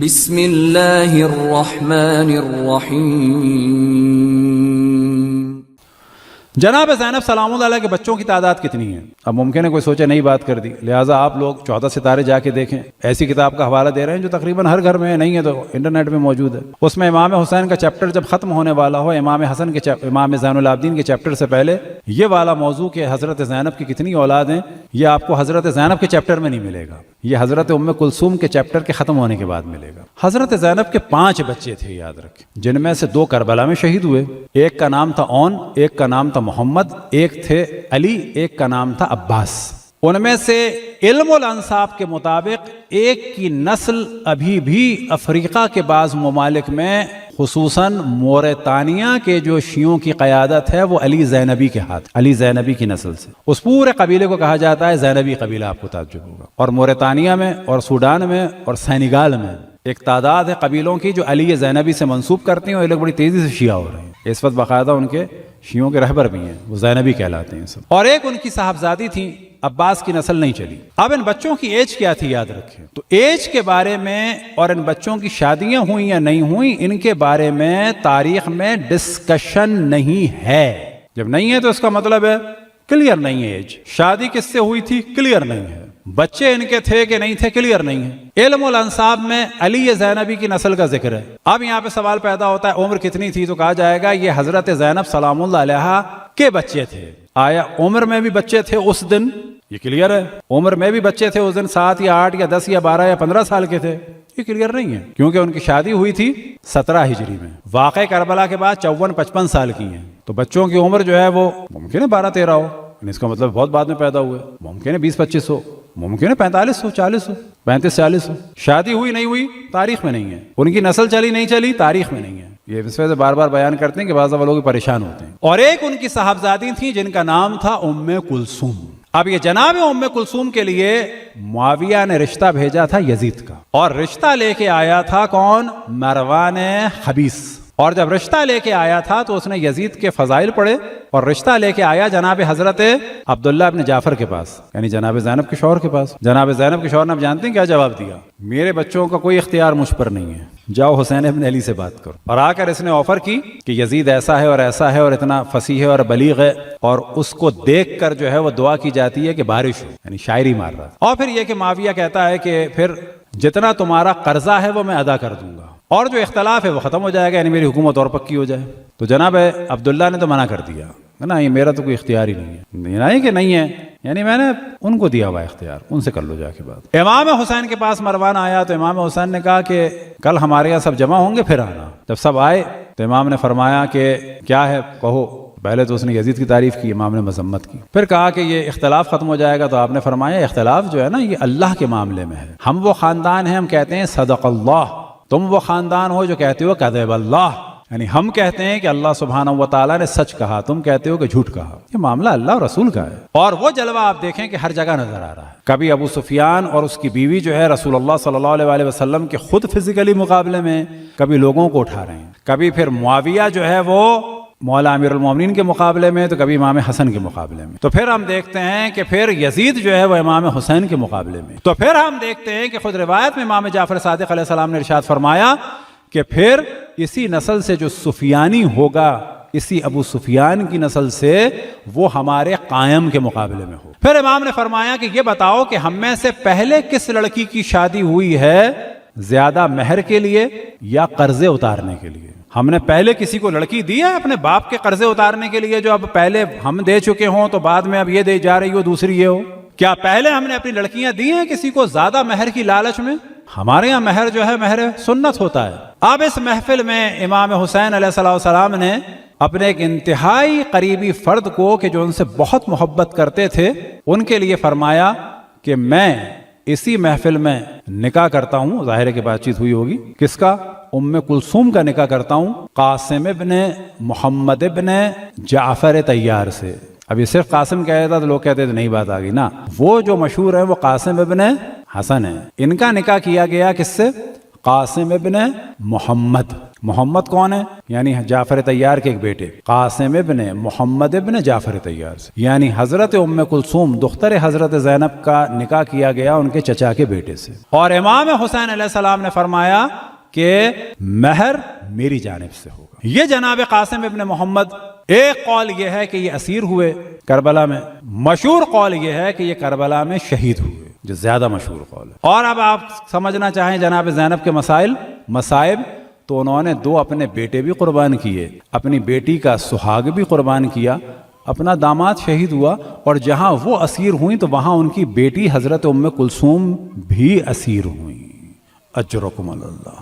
بسم اللہ الرحمن الرحیم۔ جناب زینب سلام اللہ علیہ کے بچوں کی تعداد کتنی ہے؟ اب ممکن ہے کوئی سوچے نئی بات کر دی، لہٰذا آپ لوگ 14 ستارے جا کے دیکھیں، ایسی کتاب کا حوالہ دے رہے ہیں جو تقریباً ہر گھر میں نہیں ہے تو انٹرنیٹ میں موجود ہے۔ اس میں امام حسین کا چیپٹر جب ختم ہونے والا ہو، امام زین العابدین کے چیپٹر سے پہلے یہ والا موضوع کہ حضرت زینب کی کتنی اولاد ہیں، یہ آپ کو حضرت زینب کے چیپٹر میں نہیں ملے گا، یہ حضرت ام کلثوم کے چیپٹر کے ختم ہونے کے بعد ملے گا۔ حضرت زینب کے 5 بچے تھے، یاد رکھیں، جن میں سے 2 کربلا میں شہید ہوئے، ایک کا نام تھا اون، ایک کا نام تھا محمد، ایک تھے علی، ایک کا نام تھا عباس۔ ان میں سے علم الانساب کے مطابق ایک کی نسل ابھی بھی افریقہ کے بعض ممالک میں خصوصاً موریتانیہ کے جو شیعوں کی قیادت ہے وہ علی زینبی کے ہاتھ، علی زینبی کی نسل سے، اس پورے قبیلے کو کہا جاتا ہے زینبی قبیلہ، آپ کو تعجب ہوگا۔ اور موریتانیہ میں اور سوڈان میں اور سینیگال میں ایک تعداد ہے قبیلوں کی جو علی زینبی سے منسوب کرتی ہیں، اور یہ لوگ بڑی تیزی سے شیعہ ہو رہے ہیں، اس وقت باقاعدہ ان کے شیعوں کے رہبر بھی ہیں، وہ زینبی کہلاتے ہیں سب۔ اور ایک ان کی صاحبزادی تھی، عباس کی نسل نہیں چلی۔ اب ان بچوں کی ایج کیا تھی، یاد رکھیں، تو ایج کے بارے میں اور ان بچوں کی شادیاں ہوئیں یا نہیں ہوئیں، ان کے بارے میں تاریخ میں ڈسکشن نہیں ہے۔ جب نہیں ہے تو اس کا مطلب ہے کلیئر نہیں ہے ایج۔ شادی کس سے ہوئی تھی، کلیئر نہیں ہے۔ بچے ان کے تھے کہ نہیں تھے، کلیئر نہیں ہے۔ علم الانساب میں علی زینبی کی نسل کا ذکر ہے۔ اب یہاں پہ سوال پیدا ہوتا ہے عمر کتنی تھی، تو کہا جائے گا یہ حضرت زینب سلام اللہ علیہا کے بچے تھے۔ آیا عمر میں بھی بچے تھے اس دن؟ یہ کلیئر ہے، عمر میں بھی بچے تھے اس دن، 7 یا 8 یا 10 یا 12 یا 15 سال کے تھے، یہ کلیئر نہیں ہے، کیونکہ ان کی شادی ہوئی تھی 17 ہجری میں، واقع کربلا کے بعد 54-55 سال کی ہیں، تو بچوں کی عمر جو ہے وہ ممکن ہے 12-13 ہو، اس کا مطلب بہت بعد میں پیدا ہوئے، ممکن ہے 20-25 ہو، ممکن ہے 45 ہو، 40 ہو، 35-40 ہو۔ شادی ہوئی نہیں ہوئی تاریخ میں نہیں ہے، ان کی نسل چلی نہیں چلی تاریخ میں نہیں ہے۔ یہ اس وجہ سے بار بار بیان کرتے ہیں کہ بعض لوگ پریشان ہوتے ہیں۔ اور ایک ان کی صاحبزادی تھیں جن کا نام تھا ام کلثوم۔ اب یہ جناب ام کلثوم کے لیے معاویہ نے رشتہ بھیجا تھا یزید کا، اور رشتہ لے کے آیا تھا کون؟ مروان خبیث۔ اور جب رشتہ لے کے آیا تھا تو اس نے یزید کے فضائل پڑھے، اور رشتہ لے کے آیا جناب حضرت عبداللہ ابن جعفر کے پاس، یعنی جناب زینب کے شوہر کے پاس۔ جناب زینب کے شوہر نے اب جانتے ہیں کیا جواب دیا؟ میرے بچوں کا کوئی اختیار مجھ پر نہیں ہے، جاؤ حسین ابن علی سے بات کرو۔ اور آ کر اس نے آفر کی کہ یزید ایسا ہے اور ایسا ہے اور اتنا فصیح ہے اور بلیغ ہے، اور اس کو دیکھ کر جو ہے وہ دعا کی جاتی ہے کہ بارش ہو، یعنی شاعری مار رہا۔ اور پھر یہ کہ معاویہ کہتا ہے کہ پھر جتنا تمہارا قرضہ ہے وہ میں ادا کر دوں گا، اور جو اختلاف ہے وہ ختم ہو جائے گا، یعنی میری حکومت اور پکی ہو جائے۔ تو جناب عبداللہ نے تو منع کر دیا، نا یہ میرا تو کوئی اختیار ہی نہیں ہے، نہیں کہ نہیں ہے، یعنی میں نے ان کو دیا ہوا اختیار، ان سے کر لو جا کے بات۔ امام حسین کے پاس مروان آیا تو امام حسین نے کہا کہ کل ہمارے یہاں سب جمع ہوں گے پھر آنا۔ جب سب آئے تو امام نے فرمایا کہ کیا ہے کہو۔ پہلے تو اس نے یزید کی تعریف کی، امام نے مذمت کی، پھر کہا کہ یہ اختلاف ختم ہو جائے گا، تو آپ نے فرمایا اختلاف جو ہے نا یہ اللہ کے معاملے میں ہے، ہم وہ خاندان ہیں ہم کہتے ہیں صدق اللہ، تم وہ خاندان ہو جو کہتے ہو کذب اللہ، یعنی ہم کہتے ہیں کہ اللہ سبحانہ و تعالیٰ نے سچ کہا، تم کہتے ہو کہ جھوٹ کہا، یہ معاملہ اللہ اور رسول کا ہے۔ اور وہ جلوہ آپ دیکھیں کہ ہر جگہ نظر آ رہا ہے، کبھی ابو سفیان اور اس کی بیوی جو ہے رسول اللہ صلی اللہ علیہ وآلہ وسلم کے خود فزیکلی مقابلے میں، کبھی لوگوں کو اٹھا رہے ہیں، کبھی پھر معاویہ جو ہے وہ مولا امیر المومنین کے مقابلے میں، تو کبھی امام حسن کے مقابلے میں، تو پھر ہم دیکھتے ہیں کہ پھر یزید جو ہے وہ امام حسین کے مقابلے میں، تو پھر ہم دیکھتے ہیں کہ خود روایت میں امام جعفر صادق علیہ السلام نے ارشاد فرمایا کہ پھر اسی نسل سے جو سفیانی ہوگا، اسی ابو سفیان کی نسل سے وہ ہمارے قائم کے مقابلے میں ہو۔ پھر امام نے فرمایا کہ یہ بتاؤ کہ ہم میں سے پہلے کس لڑکی کی شادی ہوئی ہے، زیادہ مہر کے لیے یا قرضے اتارنے کے لیے؟ ہم نے پہلے کسی کو لڑکی دی ہے اپنے باپ کے قرضے اتارنے کے لیے جو اب پہلے ہم دے چکے ہوں تو بعد میں اب یہ دے جا رہی ہو دوسری یہ ہو؟ کیا پہلے ہم نے اپنی لڑکیاں دی ہیں کسی کو زیادہ مہر کی لالچ میں؟ ہمارے یہاں مہر جو ہے مہر سنت ہوتا ہے۔ اب اس محفل میں امام حسین علیہ السلام نے اپنے ایک انتہائی قریبی فرد کو کہ جو ان سے بہت محبت کرتے تھے، ان کے لیے فرمایا کہ میں اسی محفل میں نکاح کرتا ہوں، ظاہر ہے کہ بات چیت ہوئی ہوگی، کس کا؟ ام کلثوم کا نکاح کرتا ہوں قاسم ابن محمد ابن جعفر طیار سے۔ اب یہ صرف قاسم کہہ تھا تو لوگ کہتے تھے نہیں بات آ گئی نا، وہ جو مشہور ہے وہ قاسم ابن حسن ہے، ان کا نکاح کیا گیا کس سے؟ قاسم ابن محمد. محمد کون ہے؟ یعنی جعفر طیار کے ایک بیٹے. قاسم ابن محمد ابن جعفر طیار سے، یعنی حضرت ام کلثوم دختر حضرت زینب کا نکاح کیا گیا ان کے چچا کے بیٹے سے. اور امام حسین علیہ السلام نے فرمایا کہ مہر میری جانب سے ہوگا. یہ جناب قاسم ابن محمد، ایک قول یہ ہے کہ یہ اسیر ہوئے کربلا میں، مشہور قول یہ ہے کہ یہ کربلا میں شہید ہوئے، جو زیادہ مشہور قول ہے. اور اب آپ سمجھنا چاہیں جناب زینب کے مصائب، تو انہوں نے 2 اپنے بیٹے بھی قربان کیے، اپنی بیٹی کا سہاگ بھی قربان کیا، اپنا داماد شہید ہوا، اور جہاں وہ اسیر ہوئیں تو وہاں ان کی بیٹی حضرت ام کلثوم بھی اسیر ہوئیں. اجرکم اللہ.